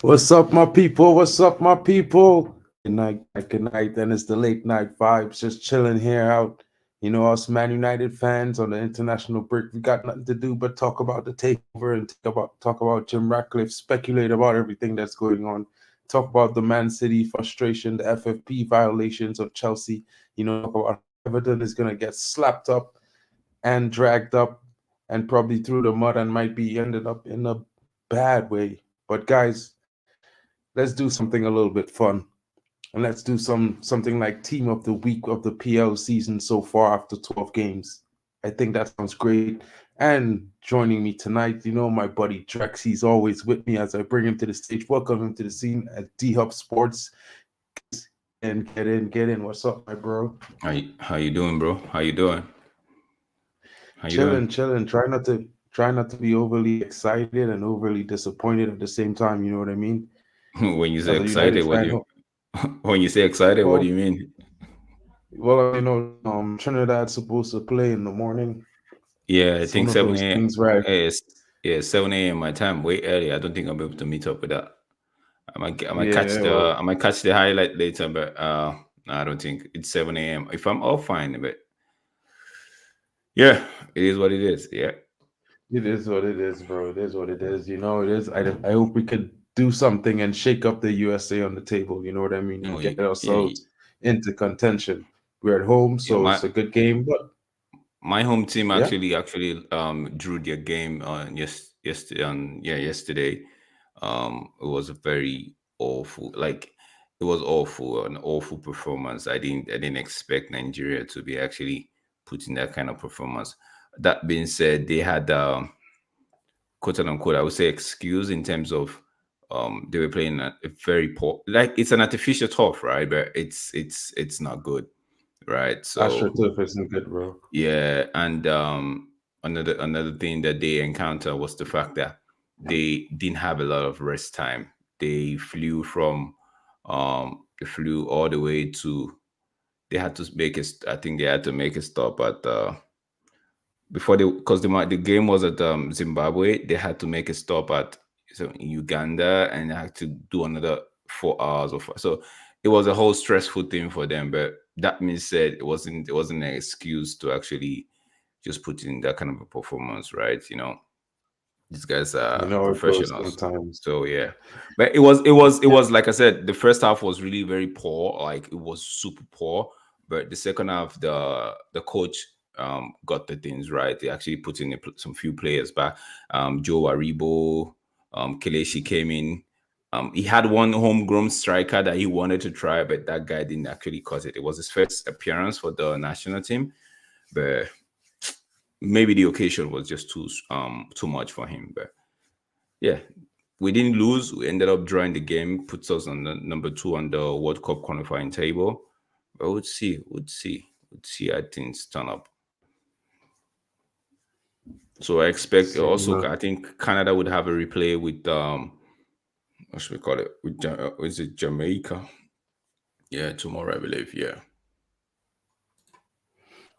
What's up, my people? What's up, my people? Good night, good night. Then it's the late night vibes, just chilling here out. Us Man United fans on the international break, we got nothing to do but talk about the takeover and talk about Jim Ratcliffe, speculate about everything that's going on, talk about the Man City frustration, the FFP violations of Chelsea. Talk about how Everton is gonna get slapped up and dragged up and probably through the mud and might be ended up in a bad way. But guys, let's do something a little bit fun. And let's do something like team of the week of the PL season so far after 12 games. I think that sounds great. And joining me tonight, my buddy Drex, he's always with me as I bring him to the stage. Welcome him to the scene at D Hub Sports. And get in. What's up, my bro? How you doing, bro? How you doing? How you doing? Chilling. Try not to be overly excited and overly disappointed at the same time. You know what I mean? When you say As a United excited, what do fan, you when you say excited, what do well, you mean? Trinidad's supposed to play in the morning. Yeah, I It's one think of 7 those a.m. things where Yes, yeah, 7 a.m. my time, way early. I don't think I'll be able to meet up with that. I might catch yeah, the well, I might catch the highlight later, but no, I don't think it's 7 a.m. If I'm off, fine, but yeah, it is what it is. Yeah. it is what it is, bro. It is what it is. It is. I hope we could do something and shake up the USA on the table. You know what I mean? Oh, And get yeah. ourselves into contention. We're at home, Yeah, so my it's a good game. But my home team yeah, actually drew their game on yesterday. It was a very awful, like it was awful, an awful performance. I didn't expect Nigeria to be actually putting that kind of performance. That being said, they had quote unquote, I would say, excuse in terms of they were playing a very poor, like it's an artificial turf, right? But it's not good, right? So AstroTurf isn't good, bro. yeah, and another thing that they encountered was the fact that they didn't have a lot of rest time. They flew all the way to. They had to make it. I think they had to make a stop at before they, because the game was at Zimbabwe. They had to make a stop at in Uganda, and they had to do another 4 hours of so. It was a whole stressful thing for them, but that being said, it wasn't an excuse to actually just put in that kind of a performance, right? These guys You are know it goes professionals. sometimes. So yeah. But it Yeah, was like I said, the first half was really very poor, like it was super poor. But the second half, the coach got the things right. They actually put in some few players back. Joe Aribo, Kelechi came in. He had one homegrown striker that he wanted to try, but that guy didn't actually cut it. It was his first appearance for the national team, but maybe the occasion was just too much for him. But yeah, we didn't lose. We ended up drawing the game, puts us on the number 2 on the World Cup qualifying table. But we'd see how things turn up. So I expect same. also, I think Canada would have a replay with what should we call it? With is it Jamaica? Yeah, tomorrow I believe. Yeah.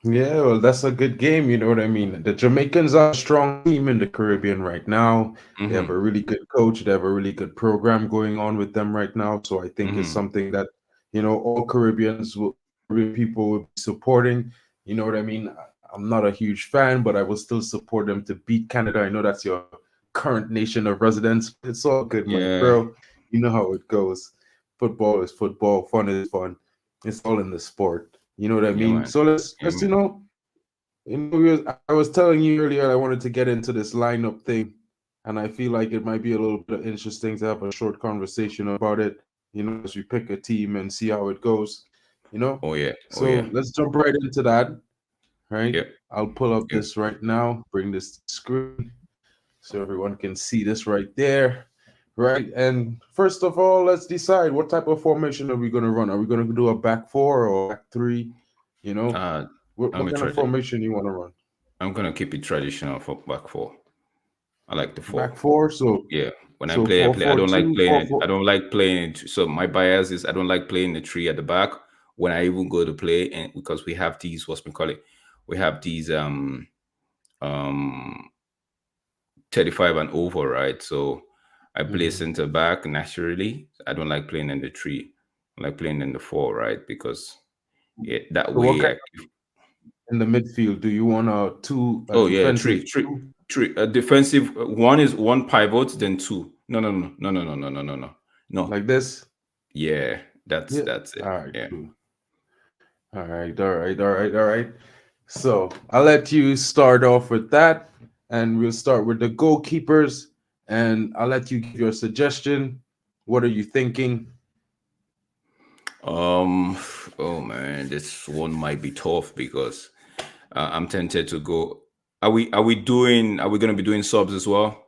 Yeah, well, that's a good game. You know what I mean? The Jamaicans are a strong team in the Caribbean right now. They have Mm-hmm. a really good coach. They have a really good program going on with them right now. So I think it's Mm-hmm. something that, all Caribbean people will be supporting. You know what I mean? I'm not a huge fan, but I will still support them to beat Canada. I know that's your current nation of residence. It's all good, my Yeah. bro. You know how it goes. Football is football. Fun is fun. It's all in the sport. You know what I Yeah, mean? man. So let's Yeah, let's man. I was telling you earlier I wanted to get into this lineup thing, and I feel like it might be a little bit interesting to have a short conversation about it. As we pick a team and see how it goes. You know, Oh yeah. Oh yeah. so let's jump right into that. Right, Yep. I'll pull up Yep. this right now. Bring this screen so everyone can see this right there. Right, and first of all, let's decide what type of formation are we going to run. Are we going to do a back four or back three? You know, Uh, I'm what a kind of tradi- formation you want to run? I'm gonna keep it traditional for back four. I like the four. Back four. So Yeah, when I so play, I four play. I four don't like two playing four it. I four. don't like playing it. So my bias is I don't like playing the tree at the back when I even go to play, and because we have these, what's we call it, we have these um 35 and over, right? So I play center back naturally. I don't like playing in the three. I like playing in the four, right? Because that So what way, kind in the midfield? Do you want a oh yeah, defensive two? three. A defensive one is one pivot, then two. No. No. Like this? Yeah, Yeah. that's All it. right, Yeah. cool. All right. So I'll let you start off with that, and we'll start with the goalkeepers, and I'll let you give your suggestion. What are you thinking? Um. Oh man, this one might be tough because I'm tempted to go. Are we doing? Are we gonna be doing subs as well?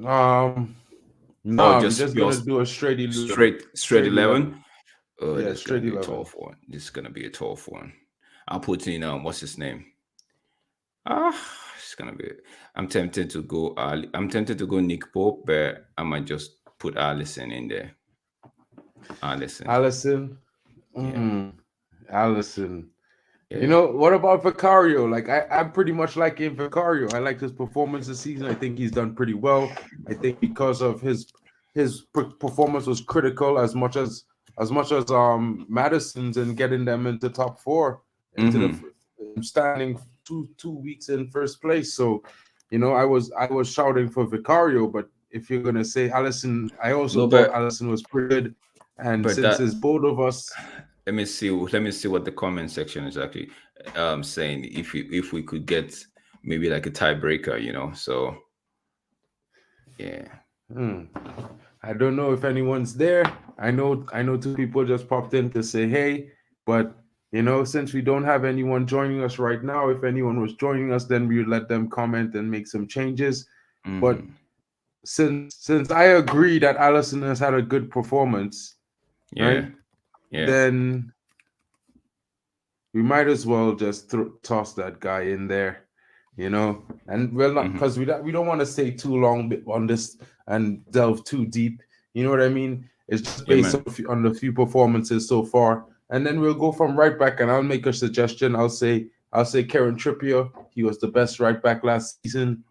Um, Or nah, we're just just pure gonna do a straight 11. straight Straight 11. 11? Oh, Yeah, that's gonna straight be a 11. tough one. This is gonna be a tough one. I'll put in what's his name? It's gonna be. I'm tempted to go. I'm tempted to go Nick Pope, but I might just put Allison in there. Allison, Allison. yeah, Allison. You yeah. know, what about Vicario? Like I'm pretty much liking Vicario. I like his performance this season. I think he's done pretty well. I think because of his performance was critical as much as Madison's and getting them into top four, into the Mm-hmm. standing two weeks in first place. So, I was shouting for Vicario, but if you're gonna say Allison, I also No, thought Allison was pretty good. And but since that. it's both of us, Let me see. Let me see what the comment section is actually saying. If we could get maybe like a tiebreaker, So yeah. hmm, I don't know if anyone's there. I know two people just popped in to say hey, but since we don't have anyone joining us right now, if anyone was joining us, then we would let them comment and make some changes. But Mm-hmm. since I agree that Allison has had a good performance, Yeah. right? Yeah. Then we might as well just toss that guy in there, and we're not, Mm-hmm. because we don't want to stay too long on this and delve too deep. You know what I mean? It's just Yeah, based man. on the few performances so far, and then we'll go from right back. And I'll make a suggestion. I'll say Karen Trippier. He was the best right back last season.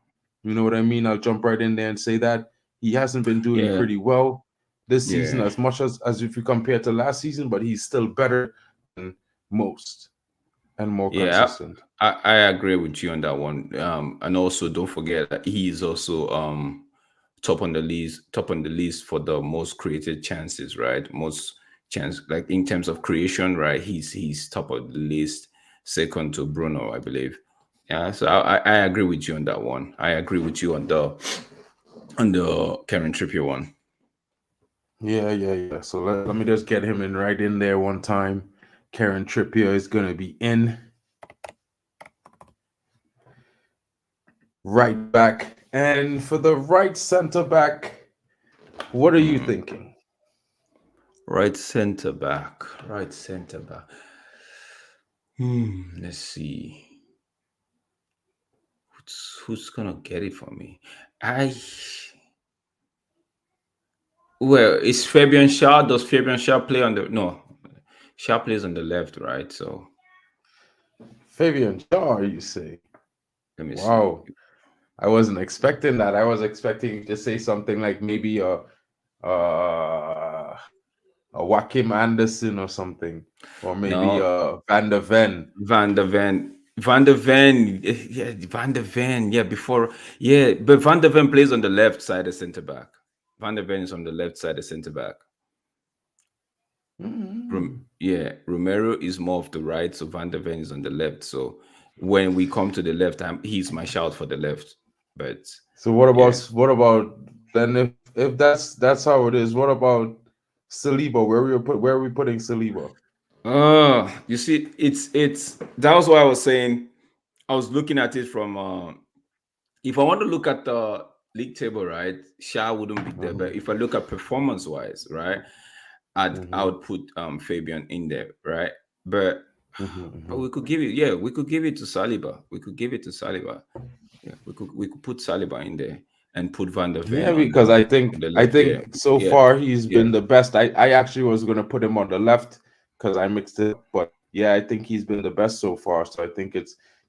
You know what I mean? I'll jump right in there and say that he hasn't been doing Yeah. pretty well this season, Yeah. as much as if you compare to last season, but he's still better than most and more Yeah. consistent. I agree with you on that one. And also don't forget that he is also top on the list for the most created chances, right? Most chance, like in terms of creation, right? He's top of the list, second to Bruno, I believe. Yeah, so I agree with you on that one. I agree with you on the Karen Trippier one. Yeah. So let me just get him in right in there one time. Karen Trippier is going to be in right back. And for the right center back, what are you Hmm. thinking? Right center back. Right center back. Let's see. Who's gonna get it for me? I Well, is Fabian Shaw? Does Fabian Shaw play on the no? Shaw plays on the left, right? So Fabian Shaw, you say? let me see. Wow. I wasn't expecting that. I was expecting you to say something like maybe uh, a Joachim Anderson or something, or maybe No, Van der Ven. Van der Ven. Van der Ven, yeah, Van der Ven, yeah, but Van der Ven plays on the left side of center back. Van der Ven is on the left side of center back. Mm. Yeah, Romero is more of the right, so Van der Ven is on the left. So when we come to the left, he's my shout for the left. But So what about yeah, then, if that's how it is? What about Saliba? Where are we putting Saliba? you see, it's that was why I was saying I was looking at it from if I want to look at the league table, right, Shah wouldn't be there. But Mhm, if I look at performance wise, right, I mhm, would put Fabian in there, right? But mhm, but mhm. we could give it, yeah, we could give it to Saliba. We could give it to Saliba. Yeah, we could put Saliba in there and put Van der Yeah, Ven because I think on the I left. Yeah, think so yeah, far he's yeah, been the best. I actually was gonna put him on the left because I mixed it up, but yeah, I think he's been the best so far. So I think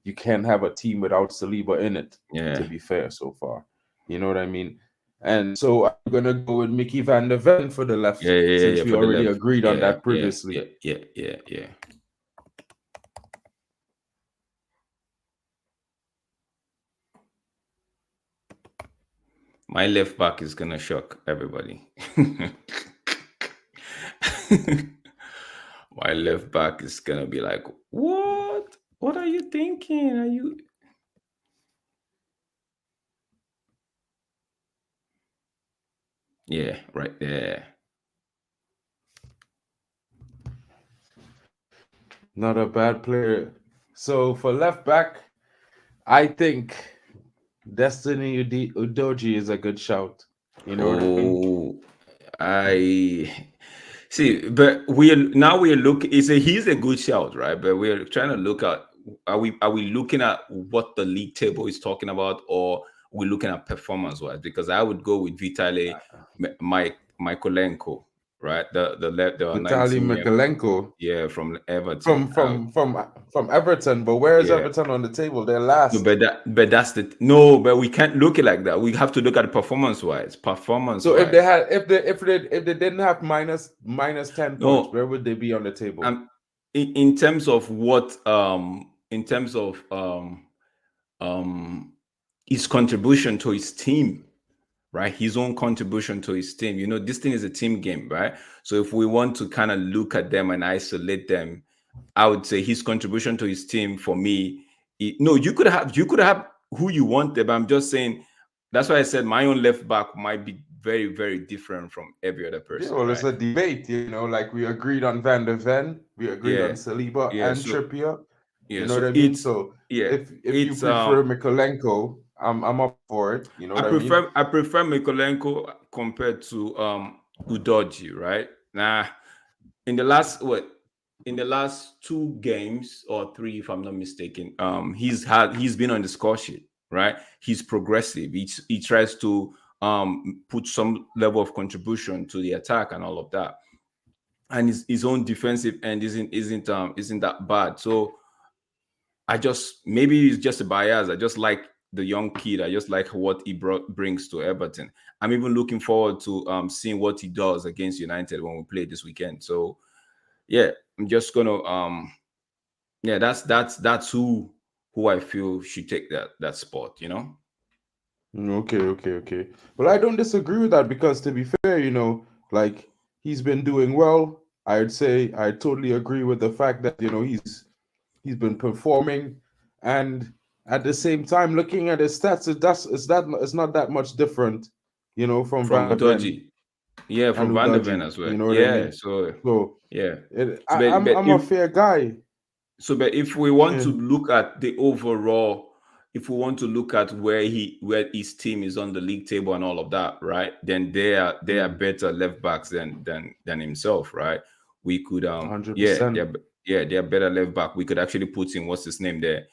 you can't have a team without Saliba in it. To yeah, be fair, so far, you know what I mean. And so I'm gonna go with Mickey Van der Ven for the left, since we For the already left. agreed on that previously. Yeah. My left back is gonna shock everybody. My left back is gonna be like, what? What are you thinking? Are you? Yeah, right there. Not a bad player. So for left back, I think Destiny Udoji is a good shout. You know what I mean? Oh, I see, but we're looking. He's a good shout, right? But we're trying to look at, are we looking at what the league table is talking about, or we're looking at performance wise? Because I would go with Vitali Mike Michaelenko, right? The Vitaly 19-year, Mikalenko yeah, from Everton. from Everton, but where is Yeah. Everton on the table? They're No, last. but that's the no, but we can't look it like that. We have to look at performance wise. Performance So if they wise. had if they didn't have minus 10 points, No, where would they be on the table? in terms of what in terms of um his contribution to his team, right? His own contribution to his team. You know, this thing is a team game, right? So if we want to kind of look at them and isolate them, I would say his contribution to his team for me. No, you could have who you want there, but I'm just saying that's why I said my own left back might be very, very different from every other Yeah, person, well, it's right? a debate, like we agreed on Van der Ven, we agreed on Yeah, Saliba yeah. and So Trippier. You yeah, know what so I mean? So yeah, if you it's prefer Mikolenko, I'm up for it. You know what I mean? I prefer Mikolenko compared to Udoji, right? Nah, in the last what in the last two games or three, if I'm not mistaken, he's been on the score sheet, right? He's progressive. He tries to put some level of contribution to the attack and all of that. And his own defensive end isn't that bad. So I just maybe it's just a bias. I just like the young kid. I just like what he brings to Everton. I'm even looking forward to seeing what he does against United when we play this weekend. So yeah, I'm just gonna yeah, that's who I feel should take that spot. You know. Okay. Well, I don't disagree with that because to be fair, like he's been doing well. I'd say I totally agree with the fact that he's been performing, and at the same time, looking at his stats, it's not that much different, from From Van der Ven Udoji, yeah, and from Van de Ven Udogie. as well. You know what I Yeah, mean? so So yeah. So I'm a fair guy. but if we want Yeah. to look at the overall, if we want to look at where his team is on the league table and all of that, right? Then they are Mm, better left backs than himself, right? We could 100%. they're better left back. We could actually put in what's his name there,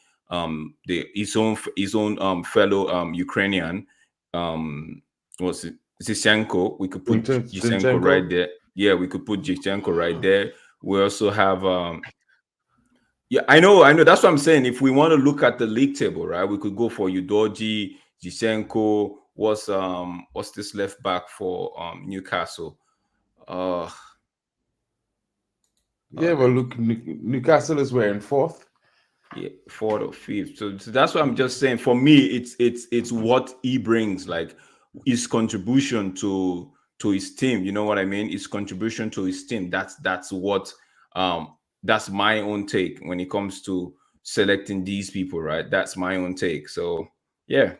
the his own fellow Ukrainian, what's it, Zichenko. We could put Zichenko right Zinchenko. there. Yeah, we could put Zichenko right there. We also have yeah, I know. That's what I'm saying. If we want to look at the league table, right, we could go for Udoji, Zichenko. What's this left back for Newcastle? Uh, Yeah, well, let me look, Newcastle is where in fourth. yeah, fourth or fifth. So that's what I'm just saying. For me, it's what he brings, like his contribution to his team. You know what I mean? His contribution to his team. That's what that's my own take when it comes to selecting these people, right? That's my own take. So yeah.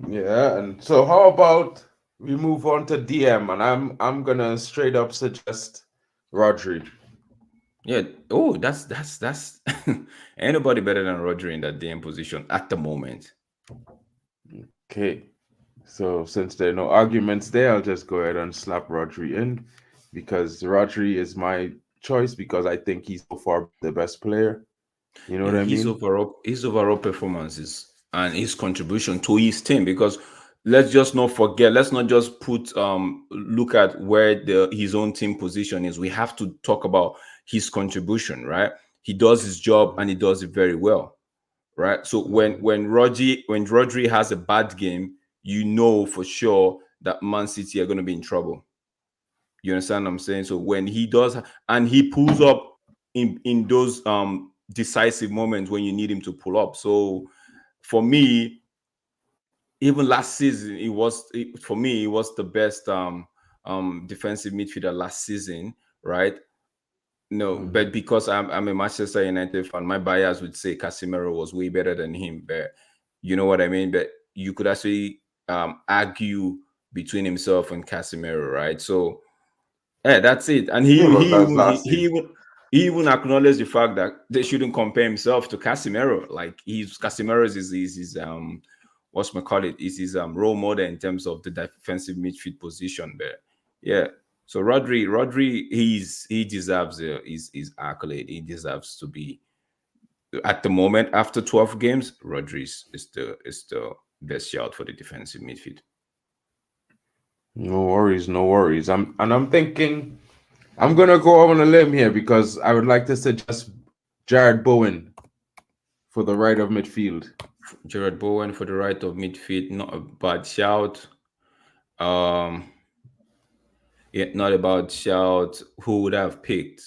Yeah, and so how about we move on to DM, and I'm gonna straight up suggest Rodri. Yeah. Oh, that's ain't nobody better than Rodri in that DM position at the moment. Okay, so since there are no arguments there, I'll just go ahead and slap Rodri in because Rodri is my choice because I think he's so far the best player. You know what Yeah, I mean? his overall performances and his contribution to his team, because let's just not forget, let's not just put look at where his own team position is. We have to talk about his contribution, right? He does his job and he does it very well, right? So when Mhm. Rodri has a bad game, you know for sure that Man City are going to be in trouble. You understand what I'm saying? So when he does, and he pulls up in those decisive moments when you need him to pull up. So for me, even last season, for me, it was the best defensive midfielder last season, right? No, but because I'm a Manchester United fan, my bias would say Casemiro was way better than him. But you know what I mean? But you could actually argue between himself and Casemiro, right? So yeah, that's it. And Yeah, but that's last season. he even acknowledged the fact that they shouldn't compare himself to Casemiro. Like Casemiro is his what's my call it, is his role model in terms of the defensive midfield position there. Yeah. So Rodri, he deserves his accolade. He deserves to be, at the moment after 12 games. Rodri is the best shout for the defensive midfield. No worries, no worries. I'm thinking I'm gonna go on a limb here because I would like to suggest Jared Bowen for the right of midfield. Jared Bowen for the right of midfield, not a bad shout. Um, yeah, not a bad shout. Who would I have picked?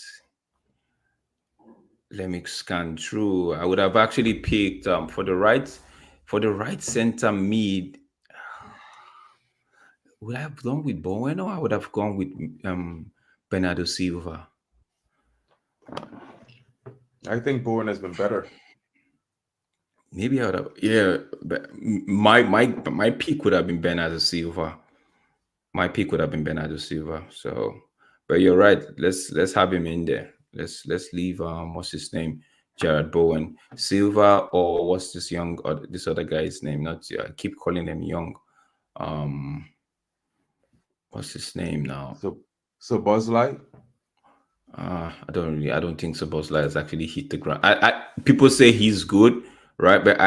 Let me scan through. I would have actually picked for the right center mid. Would I have gone with Bowen, or I would have gone with Bernardo Silva? I think Bowen has been better. Maybe I would have. Yeah, but my pick would have been Bernardo Silva. My pick would have been Bernardo Silva. So, but you're right. Let's have him in there. Let's leave what's his name, Jared Bowen, Silva, or what's this other guy's name? Not I keep calling him young. Um, what's his name now? So Buzz Light. I don't think Sabozla has actually hit the ground. People say he's good, right? But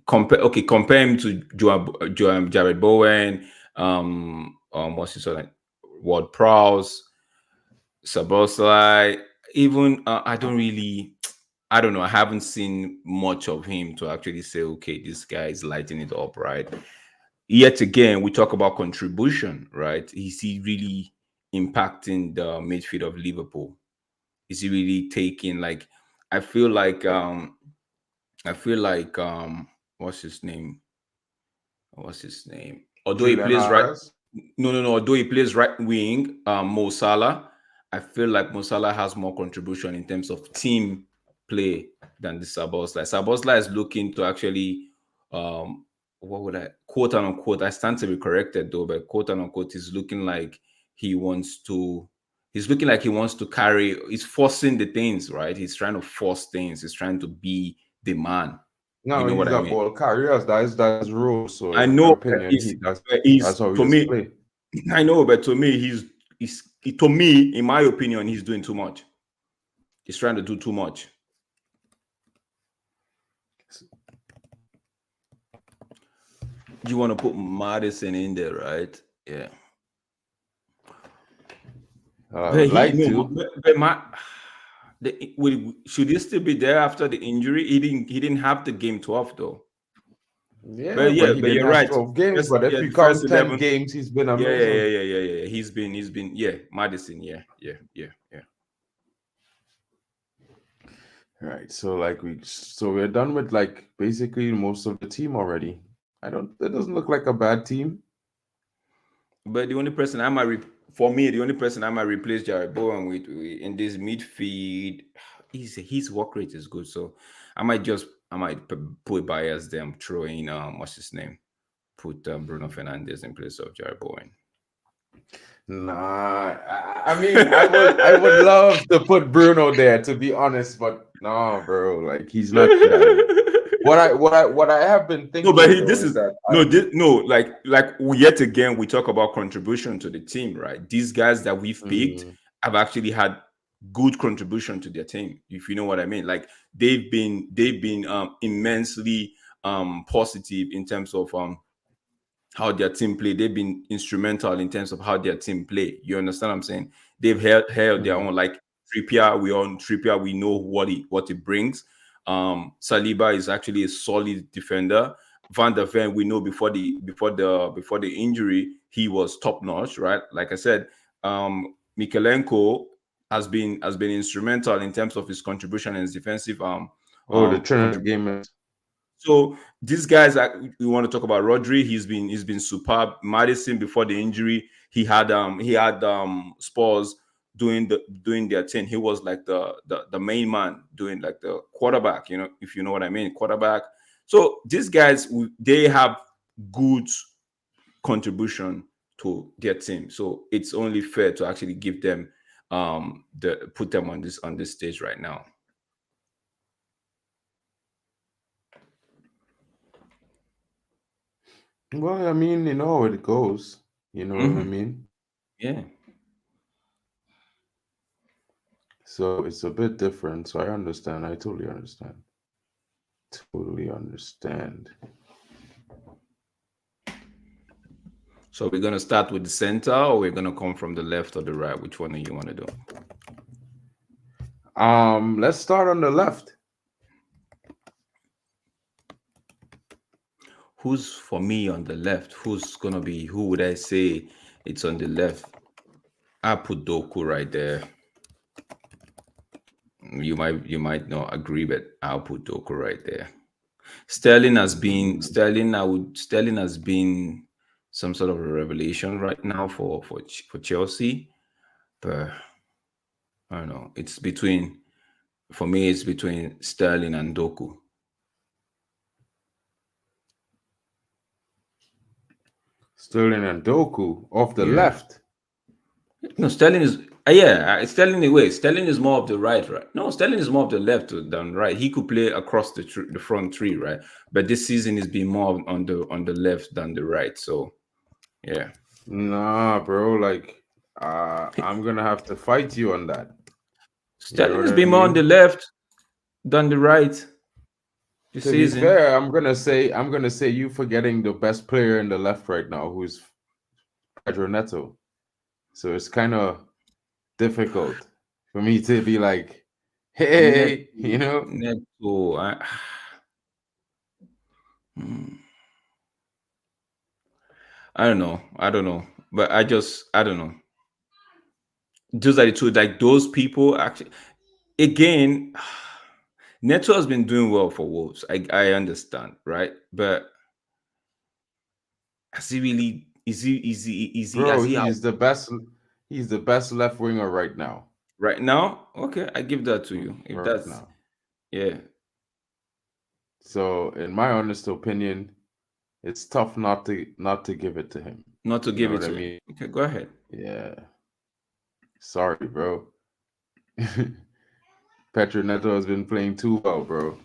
compare him to Jared Bowen, what's his other, Ward Prowse, Sabozla. Even I don't know. I haven't seen much of him to actually say, okay, this guy is lighting it up, right? Yet again, we talk about contribution, right? Is he really impacting the midfield of Liverpool? Is he really taking, like, I feel like what's his name? Although he Julian plays right, Alvarez. no. Although he plays right wing, Mo Salah, I feel like Mo Salah has more contribution in terms of team play than the Sabozla. Sabozla is looking to actually, what would I, quote unquote, I stand to be corrected though, but quote unquote, he's looking like he's looking like he wants to carry, he's forcing the things, right? He's trying to force things. He's trying to be the man. You No, know what he's I a mean? ball carrier. That's rule. So I in my know that opinion, that's he's how he to is me. played. I know, but to me, to me, in my opinion, he's doing too much. He's trying to do too much. You want to put Madison in there, right? Yeah. I would like to. Should he still be there after the injury? He didn't have the game 12 though. Yeah, but he But didn't you're have right. 12 games. But if The you first count 10 11. games, he's been Yeah. amazing. He's been Madison. Yeah. Right. So we're done with like basically most of the team already. It doesn't look like a bad team. But the only person the only person I might replace Jared Bowen with in this midfield, his work rate is good. So I might put bias them, throw in what's his name, put Bruno Fernandes in place of Jared Bowen. Nah, I mean, I would love to put Bruno there, to be honest, but no, bro, like he's not that. What I have been thinking. No, but though, is that like yet again we talk about contribution to the team, right? These guys that we've picked have actually had good contribution to their team, if you know what I mean. Like they've been immensely positive in terms of how their team play. They've been instrumental in terms of how their team play. You understand what I'm saying? They've held their own. Like Trippier, we know what it brings. Saliba is actually a solid defender. Van der Ven, we know before the injury, he was top notch, right? Like I said, Mikalenko has been instrumental in terms of his contribution and his defensive Oh, the Trinidad contribution. game is. So these guys, we want to talk about Rodri. He's been superb. Madison, before the injury, he had Spurs doing their thing. He was like the main man, doing like the quarterback. If you know what I mean, quarterback. So these guys, they have good contribution to their team. So it's only fair to actually give them put them on this stage right now. Well, I mean, you know how it goes. You know what I mean? Yeah. So it's a bit different. So I understand. I totally understand. Totally understand. So we're gonna start with the center, or we're gonna come from the left or the right? Which one do you want to do? Let's start on the left. Who's for me on the left? Who would I say it's on the left? I put Doku right there. You might not agree, but I'll put Doku right there. Sterling has been some sort of a revelation right now for Chelsea, but I don't know. For me, it's between Sterling and Doku. Sterling and Doku off the Yeah. left. No, Sterling is Sterling is more of the right. No, Sterling is more of the left than right. He could play across the front three, right? But this season is being more on the left than the right. So, yeah. Nah, bro. Like, I'm gonna have to fight you on that. Sterling has been more on the left than the right this To season. be fair, I'm gonna say you forgetting the best player in the left right now, who's Pedro Neto. So it's kind of difficult for me to be like, hey, Neto, I don't know, but I don't know. Those are the two. Like those people, actually, again, Neto has been doing well for Wolves. I understand, right? But has he really? Is he? bro, Has he out he's the best. He's the best left winger right now. right now? Okay, I give that to you. If Right that's now. yeah. So, in my honest opinion, it's tough not to give it to him. Not to You give know it what to I him. mean? Okay, go ahead. Yeah. Sorry, bro. Pedro Neto has been playing too well, bro.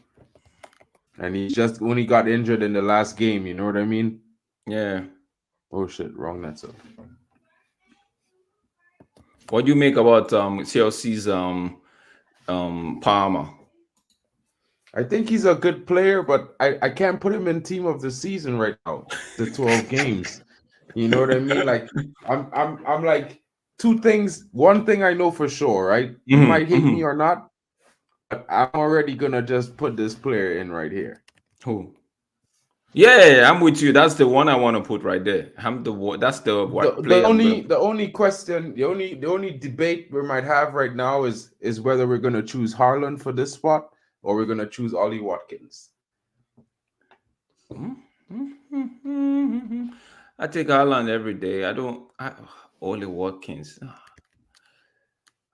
And he just only got injured in the last game, you know what I mean? Yeah. Oh shit, wrong Neto. What do you make about Chelsea's Palmer? I think he's a good player, but I can't put him in team of the season right now. The 12 games. You know what I mean? Like I'm like two things. One thing I know for sure, right? You might hate me or not, but I'm already gonna just put this player in right here. Who? Yeah, I'm with you. That's the one I want to put right there. I'm the one. That's the what player I'm gonna put. The only question, the only debate we might have right now is whether we're gonna choose Haaland for this spot or we're gonna choose Ollie Watkins. I take Haaland every day. Ollie Watkins.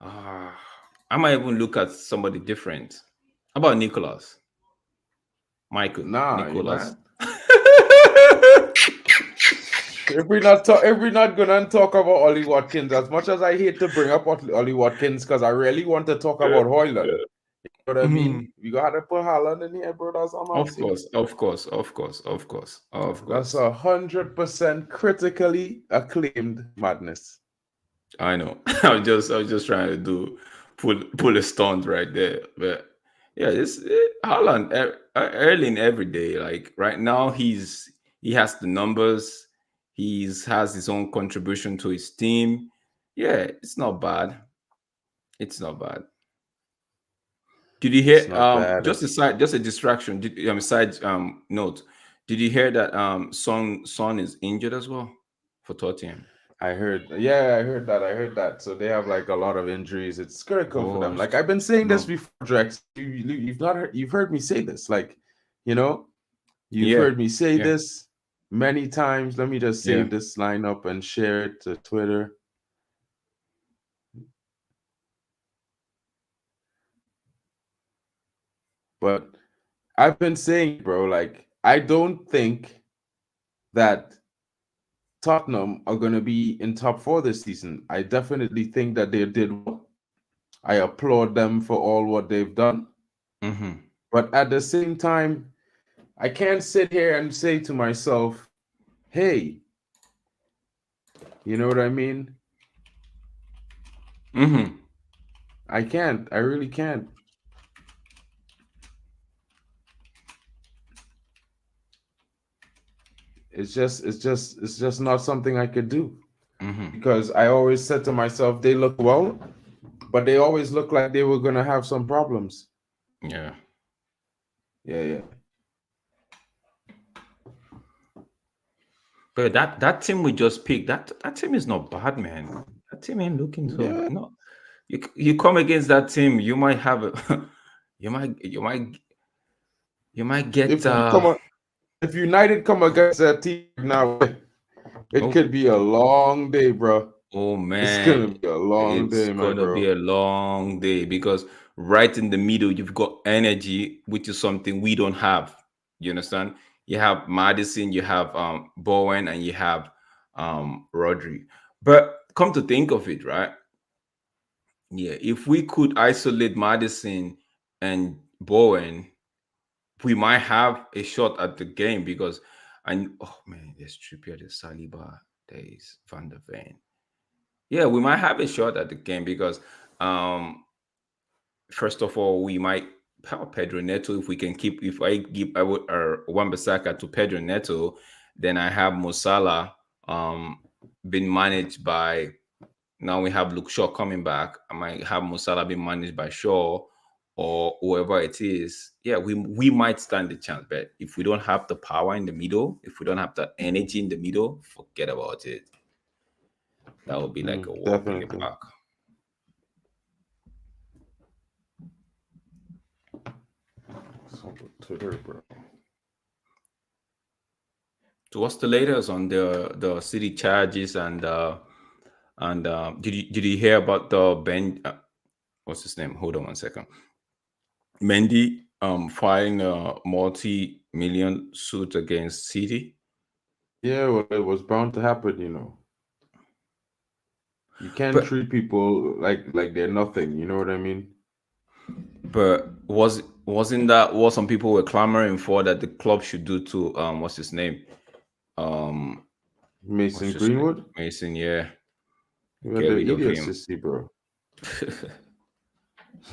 I might even look at somebody different. How about Nicholas? Michael. Nah, Nicholas. If we're not gonna talk about Ollie Watkins, as much as I hate to bring up Ollie Watkins, because I really want to talk about Haaland. You know what I mean? You gotta put Haaland in here, bro. That's all I'm saying. Of course. That's 100% critically acclaimed madness. I know. I was just trying to pull a stunt right there, but yeah, it's Haaland early in every day. Like right now, he has the numbers. Has his own contribution to his team. Yeah, it's not bad. It's not bad. Did you hear? It's not bad. Just a distraction. Side note. Did you hear that Son is injured as well for Tottenham? I heard, yeah, I heard that. I heard that. So they have like a lot of injuries. It's critical for Oh, them. Like I've been saying this no. before, Drex. You've not heard, you've heard me say this. Like, you know, you've Yeah. heard me say Yeah. this many times. Let me just Yeah. save this lineup and share it to Twitter. But I've been saying, bro, like I don't think that Tottenham are going to be in top four this season. I definitely think that they did well. I applaud them for all what they've done. Mm-hmm. But at the same time, I can't sit here and say to myself, hey, you know what I mean? Mm-hmm. I can't. I really can't. It's just not something I could do. Mm-hmm. Because I always said to myself, they look well, but they always look like they were gonna have some problems. Yeah. Yeah, yeah. But that team we just picked, that team is not bad, man. That team ain't looking so Yeah. bad. No, you come against that team, you might have a, you might get If you come on, if United come against that team now, it oh could be a long day, bro. oh It's gonna man, be a long it's day, my gonna be bro. a long day because right in the middle you've got energy, which is something we don't have. You understand? You have Madison, you have Bowen, and you have Rodri. But come to think of it, right? Yeah, if we could isolate Madison and Bowen, we might have a shot at the game because oh man, there's Trippier, there's Saliba, there is Van der Ven. Yeah, we might have a shot at the game because first of all, we might have Pedro Neto if we can keep if I give I would Wan-Bissaka to Pedro Neto, then I have Musala been managed by now we have Luke Shaw coming back. I might have Musala being managed by Shaw or whoever it is. Yeah, we might stand a chance. But if we don't have the power in the middle, if we don't have the energy in the middle, forget about it. That would be like a walk in the Definitely. park. So, Twitter, bro. So what's the latest on the city charges and did you hear about the Ben? What's his name? Hold on one second. Mendy filing a multi-million suit against City. Yeah, well, it was bound to happen, you know. You can't But treat people like they're nothing, you know what I mean? wasn't that what some people were clamoring for that the club should do to what's his name? Um what's Mason his name? Greenwood? Mason, yeah. Yeah, Get they're rid of idiots, him. you see, bro.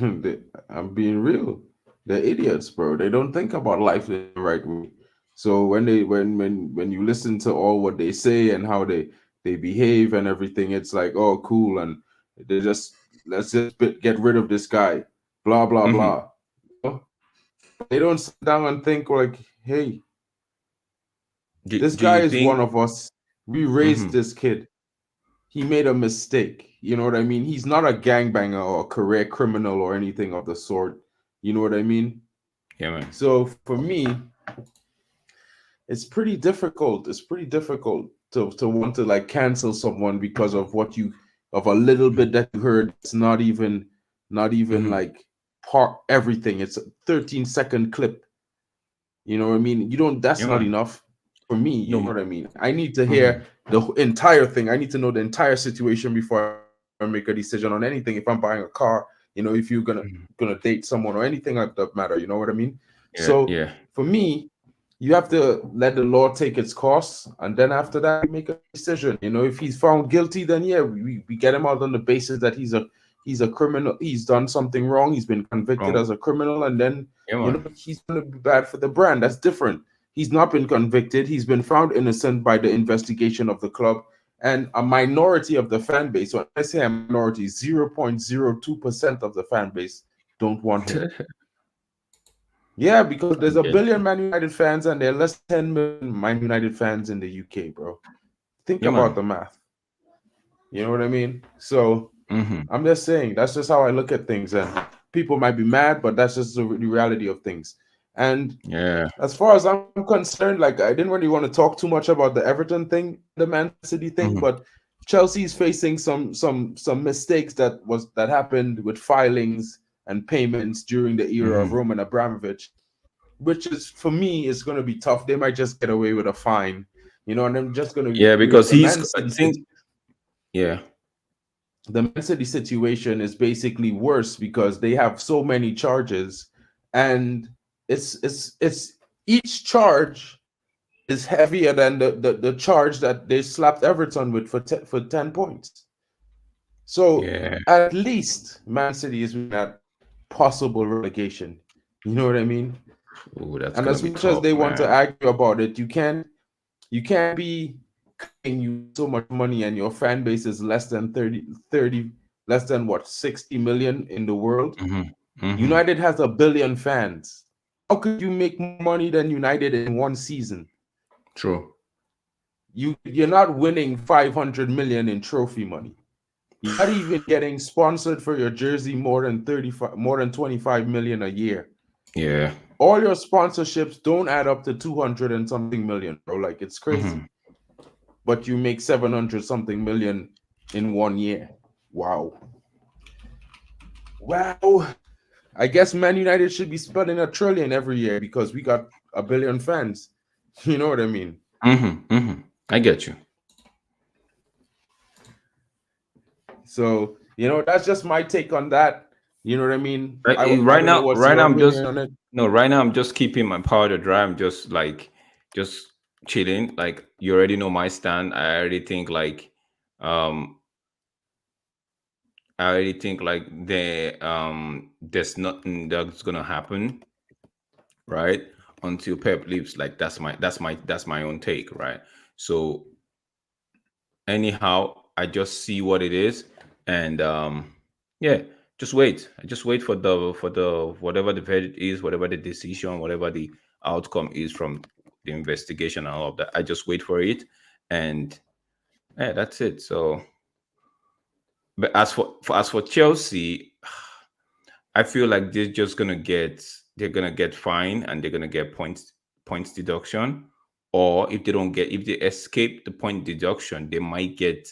I'm being real. They're idiots, bro. They don't think about life in the right way. So when they when you listen to all what they say and how they behave and everything, it's like, oh, cool, and they just let's just get rid of this guy, blah blah Hmm. blah. You know? They don't sit down and think like, hey, this Do guy you is one think of us. We raised hmm this kid. He made a mistake. You know what I mean? He's not a gangbanger or a career criminal or anything of the sort. You know what I mean? yeah man. So for me, it's pretty difficult. It's pretty difficult to want to like cancel someone because of what you of a little bit that you heard. It's not even Hmm. like part everything. It's a 13-second clip. You know what I mean? You don't. That's Yeah not man. enough for me. You No know what I mean? I need to hmm hear the entire thing. I need to know the entire situation before I make a decision on anything. If I'm buying a car, if you're gonna date someone or anything like that matter. You know what I mean? Yeah, So yeah. for me, you have to let the law take its course, and then after that, we make a decision. If he's found guilty, then yeah, we get him out on the basis that he's a criminal. He's done something wrong. He's been convicted Wrong. as a criminal, and then Yeah man. he's going to be bad for the brand. That's different. He's not been convicted. He's been found innocent by the investigation of the club and a minority of the fan base. So when I say a minority, 0.02% of the fan base don't want him. Yeah, because I there's a get billion you. Man United fans and there are less 10 million Man United fans in the UK, bro. Think Yeah, about man. the math. You know what I mean? So Mm-hmm. I'm just saying that's just how I look at things. And people might be mad, but that's just the reality of things. And Yeah. as far as I'm concerned, like I didn't really want to talk too much about the Everton thing, the Man City thing, Mm-hmm. but Chelsea's facing some mistakes that happened with filings and payments during the era of Mm-hmm. Roman Abramovich, which is for me is going to be tough. They might just get away with a fine, and I'm just going to be Yeah, curious. because I think, yeah. The Man City situation is basically worse because they have so many charges, and it's each charge is heavier than the charge that they slapped Everton with for 10 points. So Yeah. at least Man City is in that possible relegation. You know what I mean? Oh, that's And gonna as be much as tough, they want to man. argue about it, you can't be paying you so much money and your fan base is less than 30, less than what, 60 million in the world. Mm-hmm. Mm-hmm. United has a billion fans. How could you make more money than United in one season? True. You're not winning 500 million in trophy money. You're not even getting sponsored for your jersey more than 25 million a year. Yeah. All your sponsorships don't add up to 200 and something million, bro. Like it's Mm-hmm. crazy. But you make 700 something million in 1 year. Wow. Wow. I guess Man United should be spending a trillion every year because we got a billion fans. You know what I mean? Mm-hmm. Mm-hmm. I get you. So, that's just my take on that. You know what I mean? Right, I don't know what's right your now I'm opinion just on it. no. Right now I'm just keeping my powder dry. I'm just like just chilling. Like you already know my stand. Um, I already think like there's nothing that's gonna happen, right? Until Pep leaves. Like that's my own take, right? So anyhow, I just see what it is, and yeah, just wait. I just wait for the whatever the verdict is, whatever the decision, whatever the outcome is from the investigation and all of that. I just wait for it, and yeah, that's it. So, but as for Chelsea, I feel like they're gonna get fined and they're gonna get points deduction, or if they escape the point deduction, they might get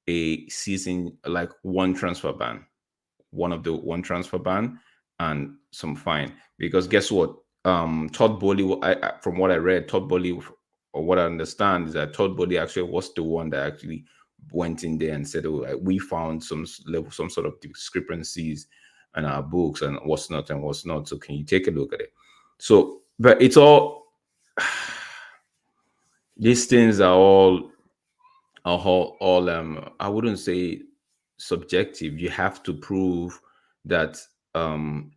a season like one transfer ban and some fine. Because guess what? Todd Bowley, from what I read, Todd Bowley, or what I understand, is that Todd Bowley actually was the one that actually went in there and said, "Oh, like, we found some sort of discrepancies in our books and what's not and what's not. So can you take a look at it?" So, but it's all these things are all I wouldn't say subjective. You have to prove that um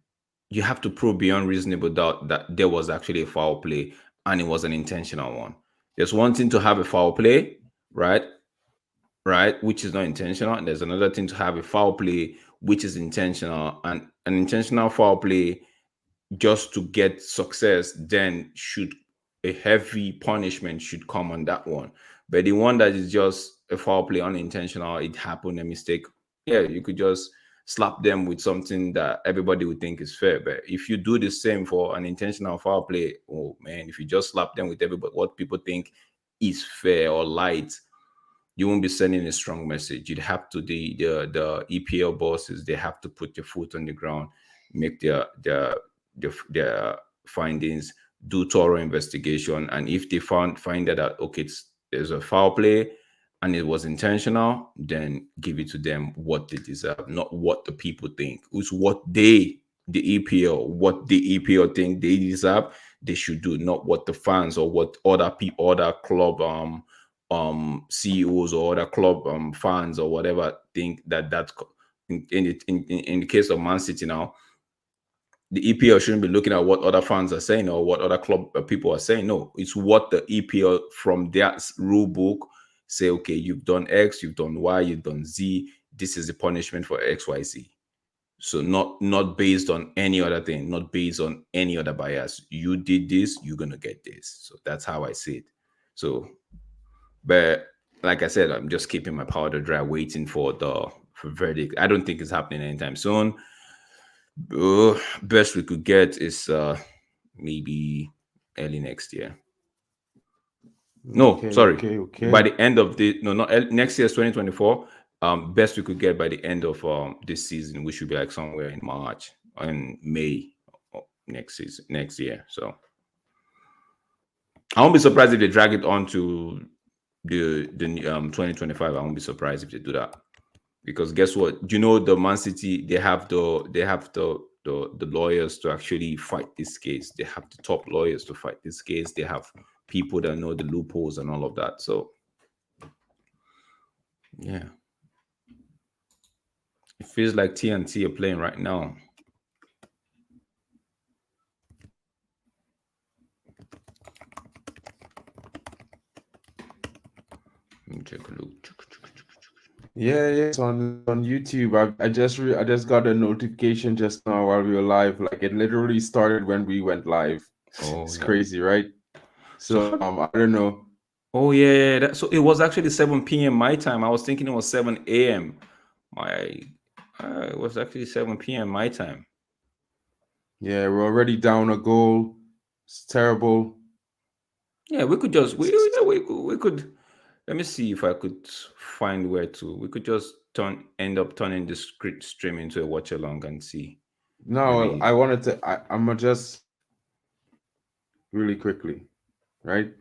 you have to prove beyond reasonable doubt that there was actually a foul play and it was an intentional one. There's one thing to have a foul play, right? Right, which is not intentional. And there's another thing to have a foul play which is intentional. And an intentional foul play, just to get success, then should a heavy punishment should come on that one. But the one that is just a foul play, unintentional, it happened, a mistake. Yeah, you could just slap them with something that everybody would think is fair. But if you do the same for an intentional foul play, oh man, if you just slap them with everybody, what people think is fair or light, you won't be sending a strong message. You'd have to the EPL bosses, they have to put their foot on the ground, make their findings, do thorough investigation, and if they find that okay, there's a foul play and it was intentional, then give it to them what they deserve, not what the people think. It's what the EPL think they deserve. They should do, not what the fans or what other people, other club CEOs or other club fans or whatever think in the case of Man City now, the EPL shouldn't be looking at what other fans are saying or what other club people are saying. No, it's what the EPL from their rule book say. Okay, you've done X, you've done Y, you've done Z. This is the punishment for XYZ. So not based on any other thing, not based on any other bias. You did this, you're gonna get this. So that's how I see it. So, but like I said, I'm just keeping my powder dry, waiting for verdict. I don't think it's happening anytime soon. Best we could get is maybe early next year. No, Okay, sorry. okay, By okay. the end of the no, not next year's 2024. Best we could get by the end of this season, we should be like somewhere in March and May next season, next year. So I won't be surprised if they drag it on to the 2025. I won't be surprised if they do that. Because guess what? Do you know the Man City? They have the lawyers to actually fight this case. They have the top lawyers to fight this case. They have people that know the loopholes and all of that. So yeah, it feels like TNT are playing right now. Let me take a look. Yeah, yeah. It's on YouTube. I just got a notification just now while we were live. Like it literally started when we went live. Oh It's yeah. crazy, right? So So I don't know. oh yeah. So it was actually 7 p.m. my time. I was thinking it was 7 a.m. My it was actually 7 p.m. my time. Yeah, we're already down a goal. It's terrible. Yeah, we could just It's we could. Let me see if I could find where to. We could just end up turning the stream into a watch along and see. no, Maybe I wanted to I'm gonna just really quickly, right?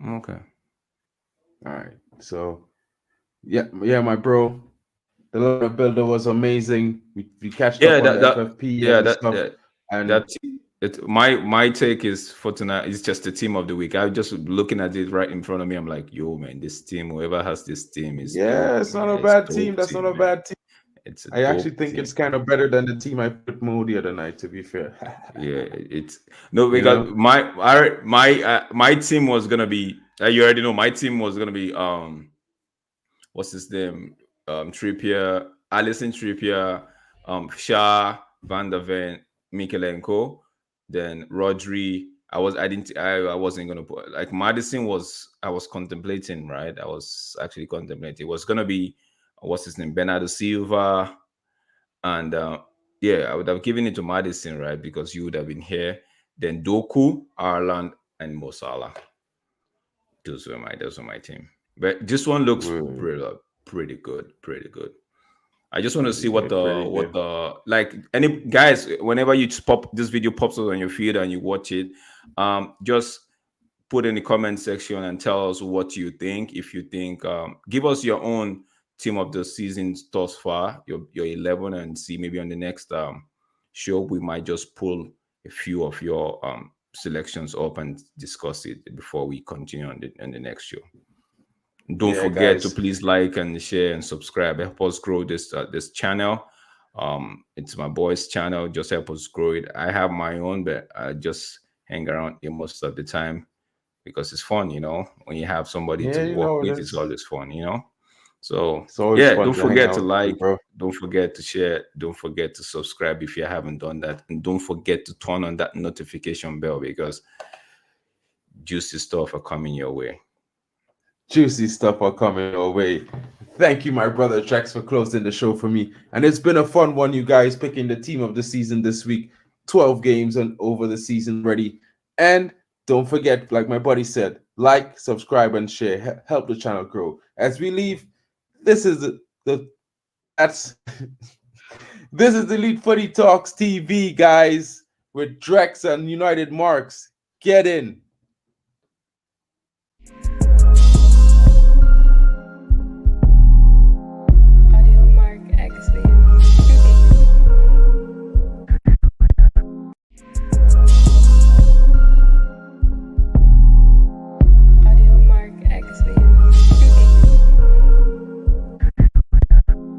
okay. All right. So yeah, my bro. The lineup builder was amazing. We catched up Yeah, on that the that FFP yeah and that stuff. that And that it my take is for tonight is just the team of the week. I'm just looking at it right in front of me. I'm like, yo, man, this team, whoever has this team is dope, yeah, it's not man. a It's bad team. dope That's not team, a man. bad team. It's a I actually dope think team. it's kind of better than the team I put Mo the other night, to be fair. Yeah, it's no You because know? my team was gonna be you already know my team was gonna be what's his name Trippier, Allison Trippier, Shah, Van der Ven, Mikalenko, then Rodri. I wasn't gonna put like Madison was I was contemplating, right? I was actually contemplating. It was gonna be what's his name, Bernardo Silva, and yeah, I would have given it to Madison, right? Because you would have been here. Then Doku, Ireland, and Mosala. Those were my team. But this one looks Word. pretty good, pretty good. I just want to see Yeah, pretty what good. the like any guys. Whenever you pop this video pops up on your feed and you watch it, just put in the comment section and tell us what you think. If you think, give us your own team of the season thus far, your 11, and see maybe on the next show we might just pull a few of your selections up and discuss it before we continue on the next show. Don't Yeah, forget to guys. please like and share and subscribe. Help us grow this channel. It's my boy's channel. Just help us grow it. I have my own, but I just hang around here most of the time because it's fun, when you have somebody to Yeah, you work know with, it's always fun. So it's always yeah, fun don't to hang forget to out with you, like, bro. don't forget to share, don't forget to subscribe if you haven't done that, and don't forget to turn on that notification bell because juicy stuff are coming your way. Juicy stuff are coming your way. Thank you, my brother Trax, for closing the show for me. And it's been a fun one, you guys, picking the team of the season this week. 12 games and over the season already. And don't forget, like my buddy said, like, subscribe, and share. Help the channel grow. As we leave, this is the that's this is Elite Footy Talks TV, guys, with Drex and United Marks. Get in.